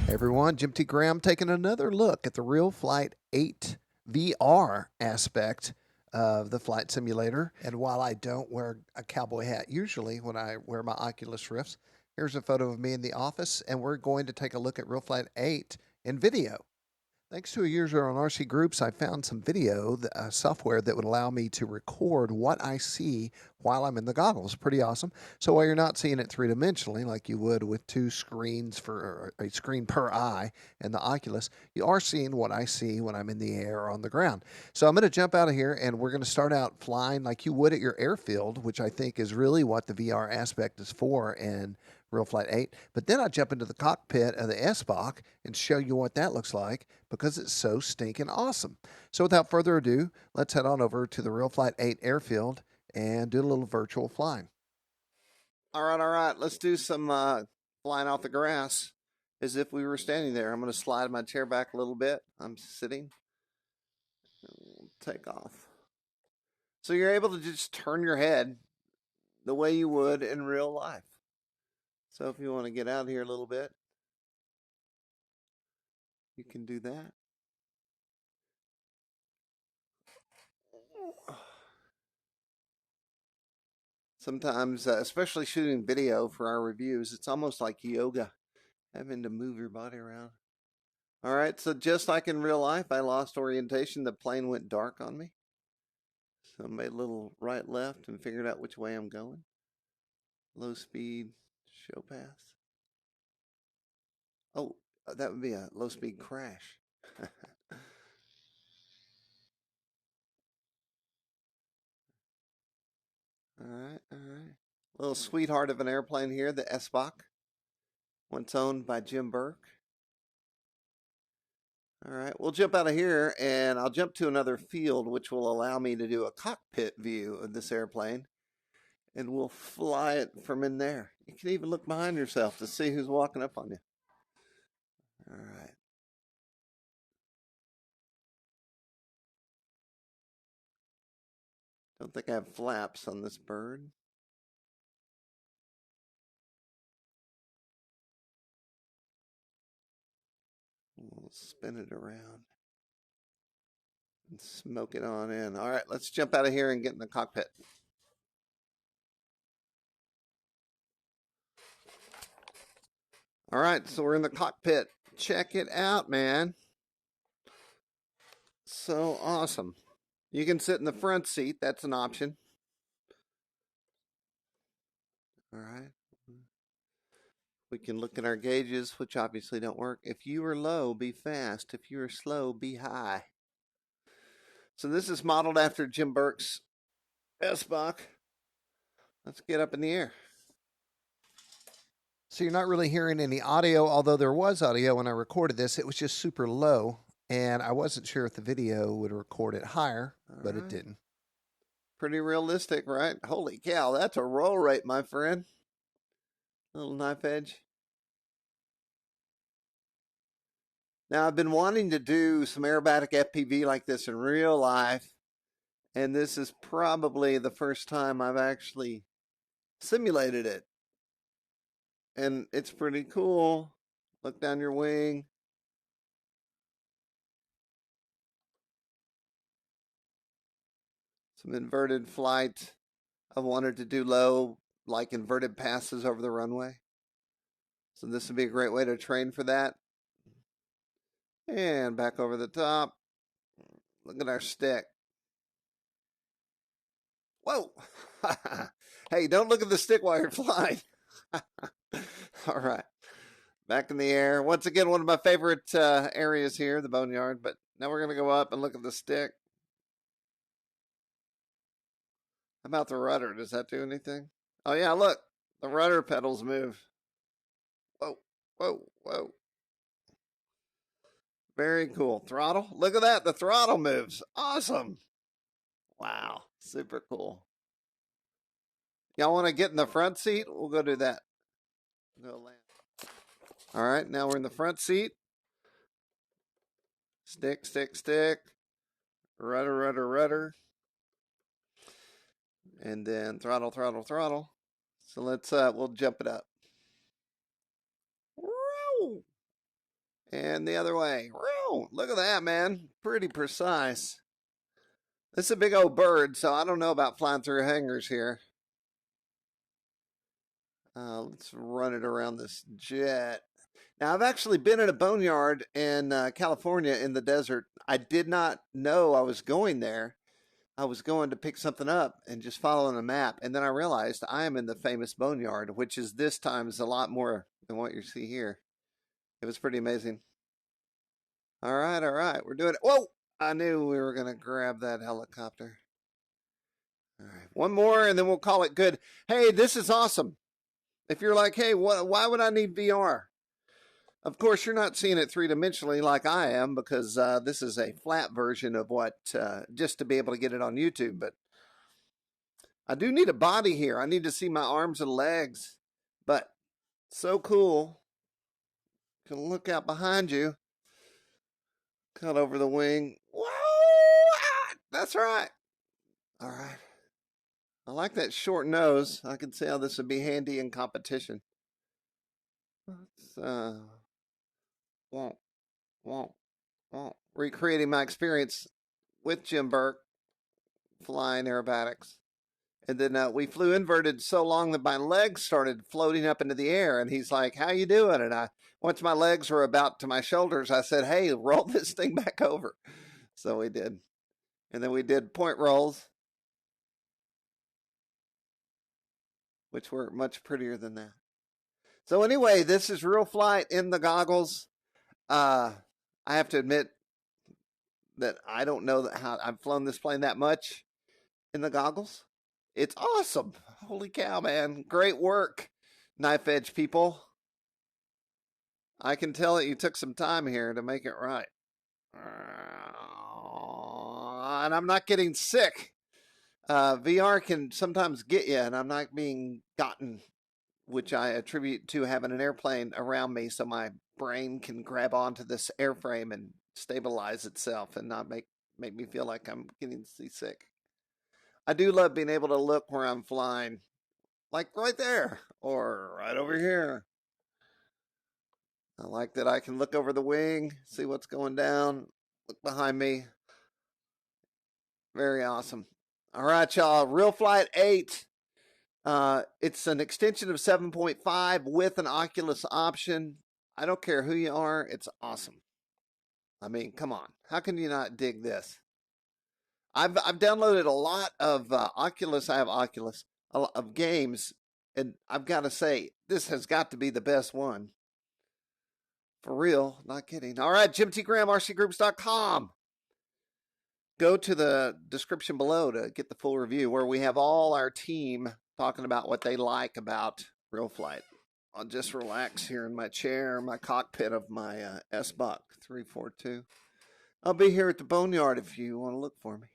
Hey everyone, Jim T. Graham taking another look at the RealFlight 8 VR aspect of the flight simulator. And while I don't wear a cowboy hat usually when I wear my Oculus Rifts, here's a photo of me in the office, and we're going to take a look at RealFlight 8 in video. Thanks to a user on RC Groups, I found some video software that would allow me to record what I see while I'm in the goggles. Pretty awesome. So while you're not seeing it three-dimensionally like you would with two screens for a screen per eye in the Oculus, you are seeing what I see when I'm in the air or on the ground. So I'm going to jump out of here, and we're going to start out flying like you would at your airfield, which I think is really what the VR aspect is for in RealFlight 8. But then I'll jump into the cockpit of the Sbach and show you what that looks like because it's so stinking awesome. So without further ado, let's head on over to the RealFlight 8 airfield and do a little virtual flying. All right. Let's do some flying off the grass as if we were standing there. I'm going to slide my chair back a little bit. I'm sitting. Take off. So you're able to just turn your head the way you would in real life. So if you want to get out here a little bit, you can do that. Sometimes, especially shooting video for our reviews, it's almost like yoga, having to move your body around. All right, so just like in real life, I lost orientation. The plane went dark on me. So I made a little right, left, and figured out which way I'm going. Low speed, show pass. Oh, that would be a low speed crash. All right. Little sweetheart of an airplane here, the Sbach, once owned by Jim Burke. All right, we'll jump out of here and I'll jump to another field, which will allow me to do a cockpit view of this airplane, and we'll fly it from in there. You can even look behind yourself to see who's walking up on you. All right. Don't think I have flaps on this bird. We'll spin it around and smoke it on in. All right, let's jump out of here and get in the cockpit. All right, so we're in the cockpit. Check it out, man. So awesome. You can sit in the front seat. That's an option. All right. We can look at our gauges, which obviously don't work. If you are low, be fast. If you are slow, be high. So this is modeled after Jim Burke's Sbach. Let's get up in the air. So you're not really hearing any audio, although there was audio when I recorded this. It was just super low, and I wasn't sure if the video would record it higher, but it didn't. Pretty realistic, right? Holy cow, that's a roll rate, my friend. Little knife edge. Now, I've been wanting to do some aerobatic FPV like this in real life, and this is probably the first time I've actually simulated it. And it's pretty cool. Look down your wing. Some inverted flight. I've wanted to do low, like inverted passes over the runway. So this would be a great way to train for that. And back over the top. Look at our stick. Whoa! Hey, don't look at the stick while you're flying. All right. Back in the air. Once again, one of my favorite areas here, the boneyard. But now we're going to go up and look at the stick. How about the rudder? Does that do anything? Oh, yeah, look. The rudder pedals move. Whoa. Very cool. Throttle. Look at that. The throttle moves. Awesome. Wow. Super cool. Y'all want to get in the front seat? We'll go do that. Go land. All right. Now we're in the front seat. Stick. Rudder. And then throttle. So let's, we'll jump it up. Woo! And the other way. Whoa, look at that, man. Pretty precise. This is a big old bird, so I don't know about flying through hangars here. Let's run it around this jet. Now, I've actually been in a boneyard in California in the desert. I did not know I was going there. I was going to pick something up and just following a map. And then I realized I am in the famous boneyard, which is this time is a lot more than what you see here. It was pretty amazing. All right, we're doing it. Whoa! I knew we were going to grab that helicopter. All right, one more and then we'll call it good. Hey, this is awesome. If you're like, hey, why would I need VR? Of course, you're not seeing it three-dimensionally like I am because this is a flat version of what, just to be able to get it on YouTube. But I do need a body here. I need to see my arms and legs. But so cool. You can look out behind you. Cut over the wing. Whoa! That's right. All right. I like that short nose. I can see how this would be handy in competition. Let's, recreating my experience with Jim Burke flying aerobatics. And then we flew inverted so long that my legs started floating up into the air. And he's like, how you doing? And once my legs were about to my shoulders, I said, hey, roll this thing back over. So we did. And then we did point rolls, which were much prettier than that. So anyway, this is RealFlight in the goggles. I have to admit that I don't know how I've flown this plane that much in the goggles. It's awesome. Holy cow, man. Great work, knife edge people. I can tell that you took some time here to make it right. And I'm not getting sick. VR can sometimes get you, and I'm not being gotten, which I attribute to having an airplane around me so my brain can grab onto this airframe and stabilize itself and not make me feel like I'm getting seasick. I do love being able to look where I'm flying, like right there or right over here. I like that I can look over the wing, see what's going down, look behind me. Very awesome. All right, y'all. RealFlight 8. It's an extension of 7.5 with an Oculus option. I don't care who you are. It's awesome. I mean, come on. How can you not dig this? I've downloaded a lot of Oculus. I have Oculus, a lot of games, and I've got to say, this has got to be the best one. For real, not kidding. All right, Jim T. Graham, rcgroups.com. Go to the description below to get the full review where we have all our team talking about what they like about RealFlight. I'll just relax here in my chair, my cockpit of my Sbach 342. I'll be here at the boneyard if you want to look for me.